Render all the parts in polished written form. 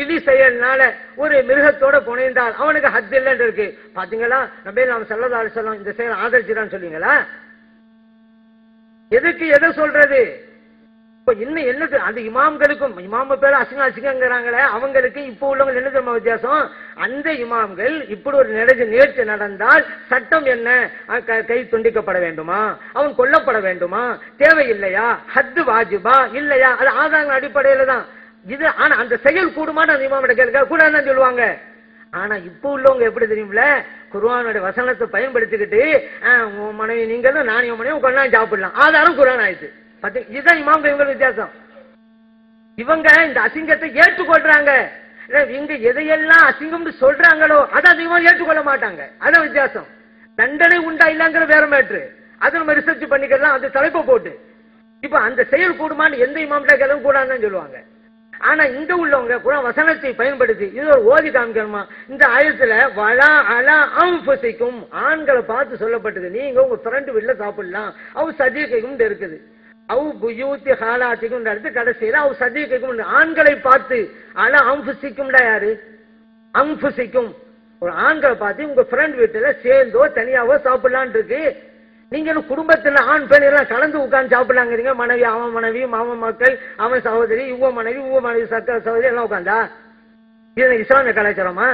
இழி செயல்னால ஒரு மிருகத்தோட புனைந்தால் அவனுக்கு ஹத் இல்லைன்னு இருக்கு. பாத்தீங்களா, நபி நாம ஸல்லல்லாஹு அலைஹி வஸல்லம் இந்த செயல் ஆதரிச்சுதான் சொல்லுவீங்களா? எதுக்கு எதை சொல்றது? இன்னும் என்னது அந்த இமாம்களுக்கும், இமாம பேர் அசிங்கங்கிறாங்களே, அவங்களுக்கு இப்ப உள்ளவங்க என்ன தெரியுமா வித்தியாசம்? அந்த இமாம்கள் இப்படி ஒரு நிகழ்ச்சி நடந்தால் சட்டம் என்ன? கை துண்டிக்கப்பட வேண்டுமா, அவன் கொல்லப்பட வேண்டுமா, தேவையில்லையா, ஹத்து வாஜிபா இல்லையா, அது ஆதார அடிப்படையில தான் இது. ஆனா அந்த செயல் கூடுமான அந்த இமாமிட கேட்க கூடாதுன்னு சொல்லுவாங்க. ஆனா இப்ப உள்ளவங்க எப்படி தெரியுமில்ல, குர்ஆனுடைய வசனத்தை பயன்படுத்திக்கிட்டு உன் மனைவி நீங்களும் நானே மனைவி கொண்டா சாப்பிடலாம், ஆதாரம் குர்ஆன் ஆயிடுச்சு. இதுதான் இமாம்கள் இவங்க வித்தியாசம். இவங்க இந்த அசிங்கத்தை ஏற்றுக்கொள்றாங்க. இவங்க எதையெல்லாம் அசிங்கம் சொல்றாங்களோ அதை அதிகமாக ஏற்றுக்கொள்ள மாட்டாங்க. அதான் வித்தியாசம். தண்டனை உண்டா இல்லங்கிற வேற மேட்ரு, அதை நம்ம ரிசர்ச் பண்ணிக்கலாம். அது தலைப்பை போட்டு இப்ப அந்த செயல் கூடுமான்னு எந்த இமாம்கிட்ட கேளும் கூடாதுன்னு சொல்லுவாங்க. ஆனா இங்க உள்ளவங்க குர்ஆன் வசனத்தை பயன்படுத்தி இது ஒரு ஓதி காமிக்கணுமா? இந்த ஆயத்துல வலா அலா அன்ஃபுசிக்கும் ஆண்களை பார்த்து சொல்லப்பட்டது. நீங்க உங்க ஃப்ரெண்ட் வீட்டுல சாப்பிடலாம், அவ சதீகைக்கும் இருக்குது, அவ் புயூத்தி ஹாலாத்திக்கும் அடுத்து கடைசியில அவ் சதீகைக்கும் ஆண்களை பார்த்து அலா அன்ஃபுசிக்கும் யாரு? அன்ஃபுசிக்கும் ஒரு ஆண்களை பார்த்து உங்க ஃப்ரெண்ட் வீட்டுல சேர்ந்தோ தனியாவோ சாப்பிடலான் இருக்கு. நீங்க குடும்பத்துல ஆண் பெண் எல்லாம் கலந்து உட்கார்ந்து சாப்பிடலாங்கிறீங்க. மனைவி அவன் மனைவி, மாமன் மக்கள் அவன் சகோதரி, இவங்க மனைவி சகோதரி எல்லாம் உட்காந்தா இது இஸ்லாமிய கலாச்சாரமா?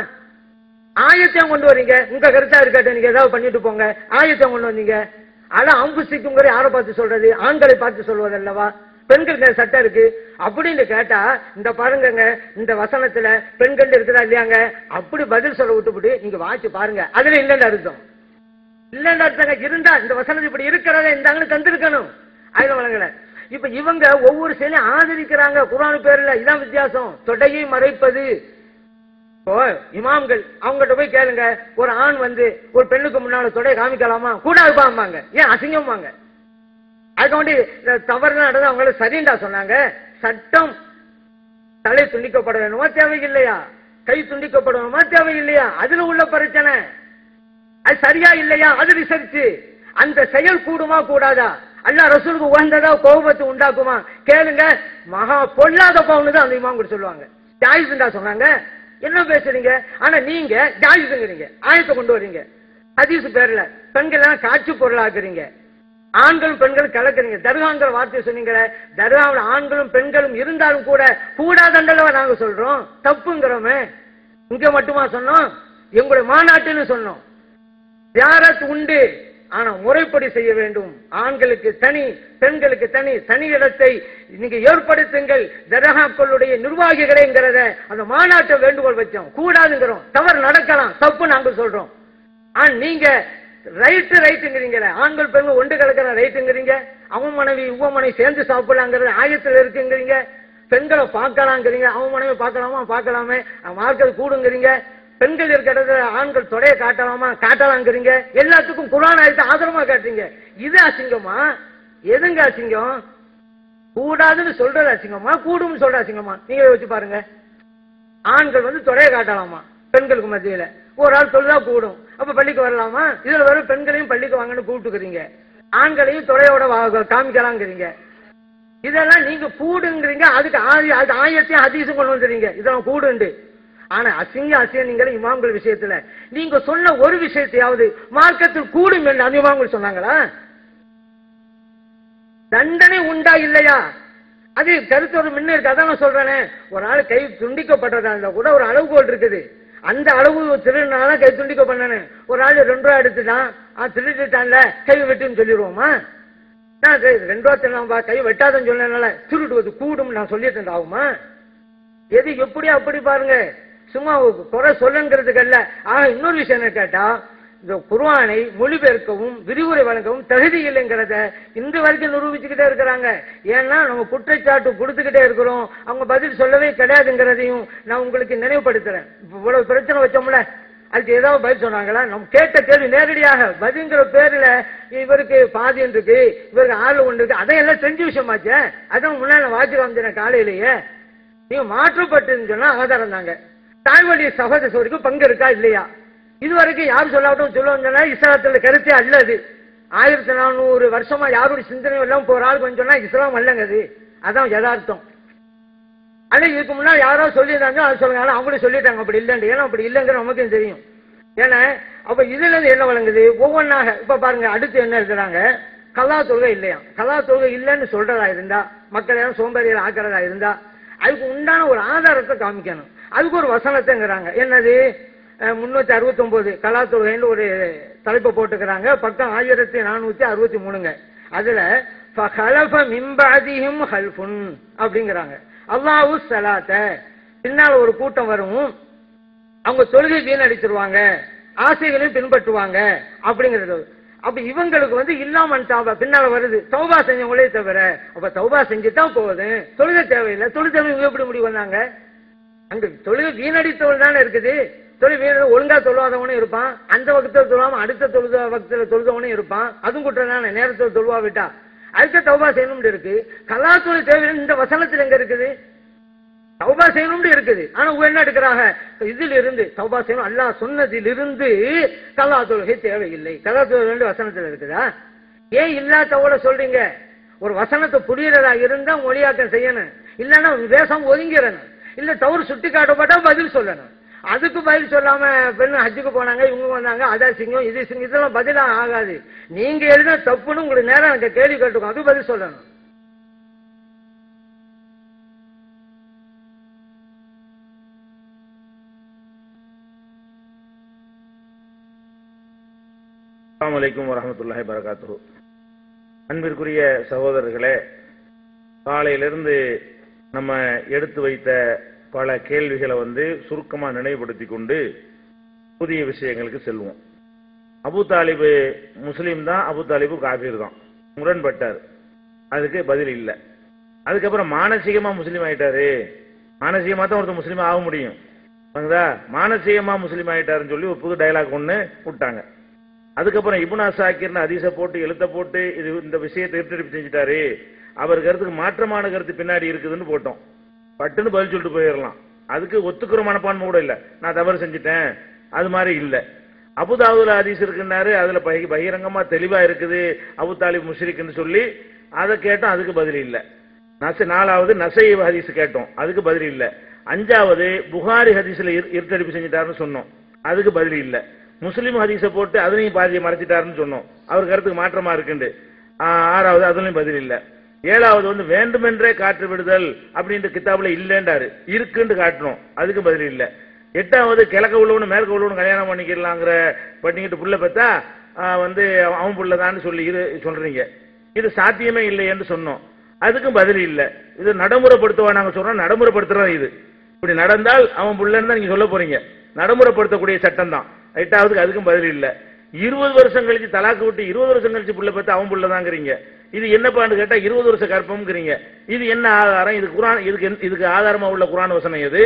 ஆயத்தையும் கொண்டு வரீங்க, உங்க கருத்தா இருக்கட்டும், நீங்க ஏதாவது பண்ணிட்டு போங்க. ஆயத்தையும் கொண்டு வந்தீங்க. ஆனா அம்புசிக்குங்கிற யாரை பார்த்து சொல்றது? ஆண்களை பார்த்து சொல்வது அல்லவா? பெண்களுக்கு சட்டம் இருக்கு அப்படின்னு கேட்டா, இந்த பாருங்க இந்த வசனத்துல பெண்கள் இருக்குதா இல்லையாங்க அப்படி பதில் சொல்ல விட்டுவிட்டு நீங்க வாட்சி பாருங்க, அதுல இல்லைன்னு அர்த்தம். இல்லைன்னு அர்த்தங்க இருந்தா இந்த வசனம் இப்படி இருக்கிறத இந்த தந்திருக்கணும். அதுல வழங்கல. இப்ப இவங்க ஒவ்வொரு செயலையும் ஆதரிக்கிறாங்க குர்ஆன் பேர்ல. இதான் வித்தியாசம். தொடையை மறைப்பது. இமாம்கள் அவங்ககிட்ட போய் கேளுங்க, ஒரு ஆண் வந்து ஒரு பெண்ணுக்கு முன்னால தொடைய காமிக்கலாமா? கூடாதுப்பாங்க. ஏன் அசிங்கம்பாங்க. அதுக்கு வேண்டி தவறு நடந்து அவங்கள சரிண்டா சொன்னாங்க. சட்டம் தலை துண்டிக்கப்பட வேணுமா தேவையில்லையா? கை துண்டிக்கப்படணுமா தேவையில்லையா? அதுல உள்ள பிரச்சனை. அது சரியா இல்லையா? அது ரிசர்ச். அந்த செயல் கூடுமா கூடாதா? அல்லாஹ் ரசூலுக்கு உகந்ததா கோபத்தை உண்டாக்குமா? கேளுங்க. மகா பொல்லாத பவுன்னு தான் அந்த இமாம் சொல்லுவாங்க. ஜாயிஸ்ண்டா சொன்னாங்க. என்ன பேசுறீங்க? ஆனா நீங்க ஜாயிஸ்ங்கிறீங்க, ஆயத்தை கொண்டு வரீங்க. ஹதீஸ் பேர்ல பெண்கள் எல்லாம் காட்சி பொருளாக்குறீங்க, ஆண்களும் பெண்களும் கலக்குறீங்க. தர்காங்கிற வார்த்தை சொன்னீங்க. தர்காவில் ஆண்களும் பெண்களும் இருந்தாலும் கூட கூடாதண்டலவா நாங்க சொல்றோம், தப்புங்கிறோமே. இங்க மட்டுமா சொன்னோம்? எங்களுடைய மாநாட்டுன்னு சொன்னோம். ஜியாரத் உண்டு, ஆனா முறைப்படி செய்ய வேண்டும். ஆண்களுக்கு தனி, பெண்களுக்கு தனி, தனி இடத்தை நீங்க ஏற்படுத்துங்கள் தர்காக்களுடைய நிர்வாகிகளேங்கிறத அந்த மாநாட்டை வேண்டுகோள் வச்சோம். கூடாதுங்கிறோம். தவறு நடக்கலாம், தப்பு நாங்க சொல்றோம். நீங்க ரைட்டுங்கிறீங்க. ஆண்கள் பெண்கள் ஒன்று கலக்கிற ரைட்டுங்கிறீங்க. அவன் மனைவி இவன் மனைவி சேர்ந்து சாப்பிடலாங்கிறது ஆயத்தில் இருக்குங்கிறீங்க. பெண்களை பார்க்கலாங்கிறீங்க. அவன் மனைவி பார்க்கலாமா? பார்க்கலாமே. மார்க்கல் கூடுங்கிறீங்க. பெண்கள் இருக்கிற ஆண்கள் தொடைய காட்டலாமா? காட்டலாங்கிறீங்க. எல்லாத்துக்கும் குர்ஆன் ஆயத்தை ஆதரமா காட்டுறீங்க. இது அசிங்கமா? எதுங்க அசிங்கம்? கூடாதுன்னு சொல்றது அசிங்கமா, கூடும் சொல்ற அசிங்கமா? நீங்க வச்சு பாருங்க. ஆண்கள் வந்து தொடைய காட்டலாமா பெண்களுக்கு மத்தியில? ஒரு ஆள் தொழுதா கூடும், அப்ப பள்ளிக்கு வரலாமா? இதுல வரும் பெண்களையும் பள்ளிக்கு வாங்கன்னு கூப்பிட்டுக்கிறீங்க, ஆண்களையும் தொடையோட காமிக்கலாங்கிறீங்க. இதெல்லாம் நீங்க கூடுங்கிறீங்க. அதுக்கு ஆயத்தையும் ஹதீஸும் கொண்டு வந்துறீங்க. இதெல்லாம் கூடுண்டு. ஆனா அசிங்க இமாம்கள் விஷயத்துல நீங்க சொன்ன ஒரு விஷயத்தையாவது மார்க்கத்தில் கூடும் என்று அந்த இமாம்கள் சொன்னாங்களா? தண்டனை உண்டா இல்லையா? அது கருத்து ஒரு முன்ன இருக்கு. அதான் நான் சொல்றேனே, ஒரு ஆள் கை துண்டிக்கப்பட்டதா இருந்தா கூட ஒரு அளவுகோல் இருக்குது. அந்த அளவு திருநாளா கை துண்டிக்கப்பட்டனு. ஒரு ஆள் 2 ரூபா எடுத்துட்டான், திருட்டுட்டான்ல கை வெட்டுன்னு சொல்லிடுவோமா? நான் 2 ரூபா திருநாம்பா கை வெட்டாதன்னு சொன்னதுனால திருடுவது கூடும் நான் சொல்லிட்டு ஆகுமா? எது எப்படி அப்படி பாருங்க. சும்மா குறை சொல்லுங்கிறதுக்கு அல்ல. இன்னொரு விஷயம் என்ன கேட்டா, இந்த குர்ஆனை மொழிபெயர்க்கவும் விரிவுரை வழங்கவும் தகுதி இல்லைங்கிறத இன்று வரைக்கும் நிரூபிச்சுக்கிட்டே இருக்கிறாங்க. ஏன்னா நம்ம குற்றச்சாட்டு கொடுத்துக்கிட்டே இருக்கிறோம், அவங்க பதில் சொல்லவே கிடையாதுங்கிறதையும் நான் உங்களுக்கு நினைவுபடுத்துறேன். இவ்வளவு பிரச்சனை வச்சோம்ல, அதுக்கு ஏதாவது பதில் சொன்னாங்களா? நம்ம கேட்ட கேள்வி நேரடியாக பதில்ங்கிற பேர்ல இவருக்கு பாதி இருக்கு, இவருக்கு ஆளு ஒன்று இருக்கு, அதையெல்லாம் செஞ்ச விஷயமாச்சே. அதான் முன்னாடி வாட்சி காமிச்சேன் காலையிலேயே. நீங்க மாற்றப்பட்டுன்னு சொன்னா ஆதாரம் தாங்க. தாய்வழி சகோதர சோருக்கு பங்கு இருக்கா இல்லையா? இதுவரைக்கும் யாரும் சொல்லாட்டும் சொல்லுவாங்கன்னா இஸ்லாத்துல கருத்தே அல்லது. 1400 வருஷமா யாருடைய சிந்தனை எல்லாம் போற ஆள் கொஞ்சம் சொன்னா இஸ்லாம் அல்லங்க. அது அதான் யதார்த்தம். ஆனா இதுக்கு முன்னாடி யாரோ சொல்லியிருந்தாங்க அது சொல்லுங்க, ஆனா அவங்களே சொல்லிட்டாங்க அப்படி இல்லைன்னு. ஏன்னா அப்படி இல்லைங்கிற நமக்கும் தெரியும். ஏன்னா அப்ப இதுல இருந்து என்ன வழங்குது ஒவ்வொன்றாக. இப்ப பாருங்க, அடுத்து என்ன இருக்கிறாங்க, கல்லா தொழுகை இல்லையா. கல்லா தொழுகை இல்லைன்னு சொல்றதா இருந்தா, மக்கள் எல்லாம் சோம்பேறிகள் ஆக்கிறதா இருந்தா, அதுக்கு உண்டான ஒரு ஆதாரத்தை காமிக்கணும். அதுக்கு ஒரு வசனத்தைங்கிறாங்க. என்னது, 369 கல்லா தொழுகைன்னு ஒரு தலைப்பை போட்டுக்கிறாங்க. பக்கம் 1463. அதுல அப்படிங்கிறாங்க. அல்லாஹு ஸலாத்த, பின்னால ஒரு கூட்டம் வரும், அவங்க தொழுகை வீணடிச்சிருவாங்க, ஆசைகளையும் பின்பற்றுவாங்க அப்படிங்கிறது. அப்ப இவங்களுக்கு இல்லாமன் தௌபா பின்னால வருது, தௌபா செஞ்சவங்களே தவிர. அப்ப தௌபா செஞ்சுதான் போகுது, தொழுகை தேவையில்லை. தொழுகை இவங்க எப்படி முடிவு வந்தாங்க? அங்க தொழுகை வீணடித்தவள் தானே இருக்குது. தொழில் வீண ஒழுங்கா தொழுவாதவனும் இருப்பான், அந்த வகுத்தில் தொழுவாம அடுத்த வகுத்துல தொழுதவனும் இருப்பான். அதுவும் குற்றம் தானே, நேரத்தில் தொழுவா விட்டா. அதுக்கு தௌபா செய்யணும்னு இருக்கு. கலாத்துறை தேவையில்லை இந்த வசனத்தில் எங்க இருக்குது? தௌபா செய்யணும்னு இருக்குது. ஆனா என்ன எடுக்கிறாங்க, இதுல இருந்து தௌபா செய்யணும் அல்லாஹ் சொன்னதிலிருந்து கல்லா தொழுகை தேவையில்லை. கல்லா தொழுகை வசனத்தில் இருக்குதா? ஏன் இல்லாதவள சொல்றீங்க? ஒரு வசனத்தை புரியறதா இருந்தா மொழியாக்கம் செய்யணும், இல்லன்னா வேஷம் ஒதுங்கிறணும். இல்ல தவறு சுட்டி காட்டப்பட்டா பதில் சொல்லணும். அதுக்கு பதில் சொல்லாம பெண்ணு ஹஜ்ஜுக்கு போனாங்க, இவங்க வந்தாங்க, அதா சிங்கம் இது சிங்கம், இதெல்லாம் பதிலா ஆகாது. நீங்க எழுத தப்புன்னு உங்களுக்கு நேரம் எனக்கு கேள்வி கேட்டுக்கும், அது பதில் சொல்லணும். அஸ்ஸலாமு அலைக்கும் வரஹ்மத்துல்லாஹி வபரகாத்துஹு. அன்பிற்குரிய சகோதரர்களே, காலையிலிருந்து நம்ம எடுத்து வைத்த பல கேள்விகளை சுருக்கமா நினைவுபடுத்தி கொண்டு புதிய விஷயங்களுக்கு செல்வோம். அபு தாலிபு முஸ்லீம் தான், அபு தாலிபு காபீர் தான், முரண்பட்டார், அதுக்கு பதில் இல்லை. அதுக்கப்புறம் மானசீகமா முஸ்லீம் ஆயிட்டாரு, மானசீகமா தான் ஒருத்தர் முஸ்லீம் ஆக முடியும், மானசீகமா முஸ்லீம் ஆயிட்டாருன்னு சொல்லி ஒரு புது டயலாக் ஒன்று விட்டாங்க. அதுக்கப்புறம் இப்னு அஸாக்கிர்னு ஹதீஸை போட்டு எழுத்த போட்டு இது இந்த விஷயத்தை எடுத்து செஞ்சுட்டாரு, அவர் கருத்துக்கு மாற்றமான கருத்து பின்னாடி இருக்குதுன்னு போட்டோம். பட்டுன்னு பதில் சொல்லிட்டு போயிடலாம். அதுக்கு ஒத்துக்கிற மனப்பான்மை கூட இல்லை, நான் தவறு செஞ்சுட்டேன், அது மாதிரி இல்லை. அபுதாவுல ஹதீஸ் இருக்குன்னாரு, அதுல பகிரங்கமா தெளிவா இருக்குது அபு தாலிப் முஷ்ரிக்னு சொல்லி அதை கேட்டோம், அதுக்கு பதில் இல்லை. 4வது நசை ஹதீஸ் கேட்டோம், அதுக்கு பதில் இல்லை. 5வது புகாரி ஹதீஸ்ல இருட்டடிப்பு செஞ்சுட்டாருன்னு சொன்னோம், அதுக்கு பதில் இல்லை. முஸ்லீம் ஹதீஸை போட்டு அதுலையும் பாதியை மறைச்சிட்டாருன்னு சொன்னோம், அவர் கருத்துக்கு மாற்றமா இருக்குண்டு. 6வது அதுலயும் பதில் இல்லை. 7வது வேண்டுமென்றே காற்று விடுதல் அப்படின்ற கிதாபுல இல்லைன்றாரு, இருக்குன்னு காட்டணும், அதுக்கு பதில் இல்லை. 8வது கிழக்க உள்ளவனு மேற்க உள்ளவனு கல்யாணம் பண்ணிக்கிட்டு புள்ள பார்த்தா அவன் புள்ளதான்னு சொல்லி சொல்றீங்க, இது சாத்தியமே இல்லை என்று சொன்னோம், அதுக்கும் பதில் இல்லை. இது நடைமுறைப்படுத்துவா நாங்க சொல்றோம், நடைமுறைப்படுத்துறோம். இது இப்படி நடந்தால் அவன் புள்ளன்னு தான் நீங்க சொல்ல போறீங்க, நடைமுறைப்படுத்தக்கூடிய சட்டம் தான். 8வதுக்கு அதுக்கும் பதில் இல்லை. 20 வருஷம் கழிச்சு தலாக்கு விட்டு 20 வருஷம் கழிச்சு புள்ள பார்த்து அவன் புள்ளதாங்கிறீங்க, இது என்னப்பான்னு கேட்டா 20 வருஷ கற்பம்ங்கிறீங்க. இது என்ன ஆதாரம்? இது குர்ஆன், இதுக்கு ஆதாரமா உள்ள குர்ஆன் வசனம் எது?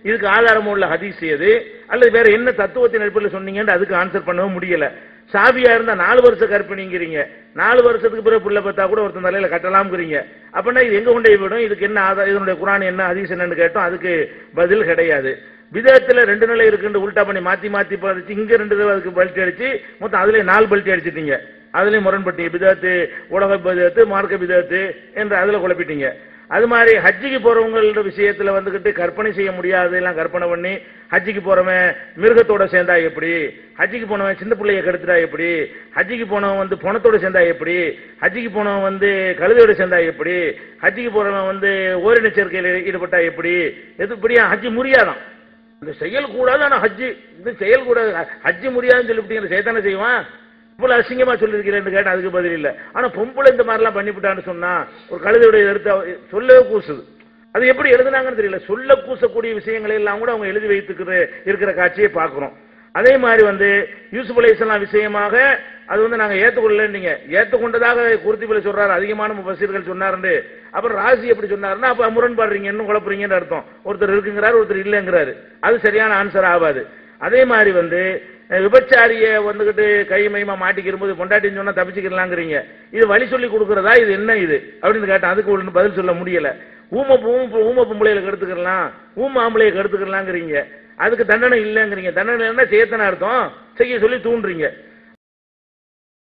இதுக்கு ஆதாரமா உள்ள ஹதீஸ் எது? அல்லது வேற என்ன தத்துவத்தின் அடிப்படையில் சொன்னீங்கன்னு அதுக்கு ஆன்சர் பண்ணவும் முடியல. சாபியா இருந்தா 4 வருஷ கற்பிணிங்கிறீங்க, 4 வருஷத்துக்கு பிறகு புள்ள பார்த்தா கூட ஒருத்தன் தலையில கட்டலாம்ங்கிறீங்க. அப்படின்னா இது எங்க கொண்டே விடும்? இதுக்கு என்ன ஆதாரம்? இதனுடைய குர்ஆன் என்ன, ஹதீஸ் என்னன்னு கேட்டோம், அதுக்கு பதில் கிடையாது. விதத்துல 2 நிலை இருக்குன்னு உல்டா பண்ணி மாத்தி மாத்தி படிச்சு இங்க 2 தடவை அதுக்கு பல்ட்டி அடிச்சு மொத்தம் அதுல 4 பல்ட்டி அடிச்சிட்டீங்க. அதுலயும் முரண்பட்டீங்க. பிதத்து, உலக பிதத்து, மார்க்க பிதத்து என்று அதுல குழப்பிட்டீங்க. அது மாதிரி ஹஜ்ஜிக்கு போறவங்களோட விஷயத்துல கற்பனை செய்ய முடியாது, எல்லாம் கற்பனை பண்ணி ஹஜ்ஜிக்கு போறவன் மிருகத்தோட சேர்ந்தா எப்படி, ஹஜ்ஜிக்கு போனவன் சின்ன பிள்ளைய கெடுத்துட்டா எப்படி, ஹஜ்ஜிக்கு போனவன் பணத்தோட சேர்ந்தா எப்படி, ஹஜ்ஜிக்கு போனவன் கழுதையோட சேர்ந்தா எப்படி, ஹஜ்ஜிக்கு போறவன் ஓரின சேர்க்கையில் ஈடுபட்டா எப்படி, எது இப்படியா ஹஜ்ஜி முறியாதான். இந்த செயல் கூடாது, ஆனா ஹஜ்ஜி இது செயல் கூடாது, ஹஜ்ஜி முடியாதுன்னு சொல்லிவிட்டீங்க, சேத்தானே செய்வான். இவ்வளவு அசிங்கமா சொல்லிருக்கிறேன்னு கேட்டா அதுக்கு பதில் இல்லை. ஆனா பொம்பளை இந்த மாதிரிலாம் பண்ணிவிட்டான்னு சொன்னா ஒரு கழுதையுடைய எடுத்து சொல்லவே கூசுது. அது எப்படி எழுதுனாங்கன்னு தெரியல, சொல்ல கூசக்கூடிய விஷயங்களை எல்லாம் கூட அவங்க எழுதி வைத்துக்கிற இருக்கிற காட்சியை பார்க்கிறோம். அதே மாதிரி யூசுப் அலைஹிஸ்ஸலாம் விஷயமாக அது நாங்க ஏத்துக்கொள்ளலீங்க, ஏத்துக்கொண்டதாக குர்துபில சொல்றாரு, அதிகமான முஃபஸிர்கள் சொன்னாரு. அப்புறம் ராசி எப்படி சொன்னாருன்னா அப்ப முரண்பாடுறீங்க, இன்னும் குழப்பறீங்கன்னு அர்த்தம். ஒருத்தர் இருக்குங்கிறாரு, ஒருத்தர் இல்லைங்கிறாரு, அது சரியான ஆன்சர் ஆகாது. அதே மாதிரி விபச்சாரிய கை மையமா மாட்டிக்கிற பொண்டாட்டின்னு சொன்னா தப்பிச்சுக்கலாங்கிறீங்க, இது வழி சொல்லி கொடுக்கறதா, இது என்ன இது அப்படின்னு கேட்டா அதுக்கு ஒன்று பதில் சொல்ல முடியல. ஊம பொம்பளையில கெடுத்துக்கலாம், ஊம ஆம்பளையை கெடுத்துக்கலாங்கிறீங்க, அதுக்கு தண்டனை இல்லைங்கிறீங்க. தண்டனை என்ன செய்யத்தான அர்த்தம், செய்ய சொல்லி தூண்டுறீங்க.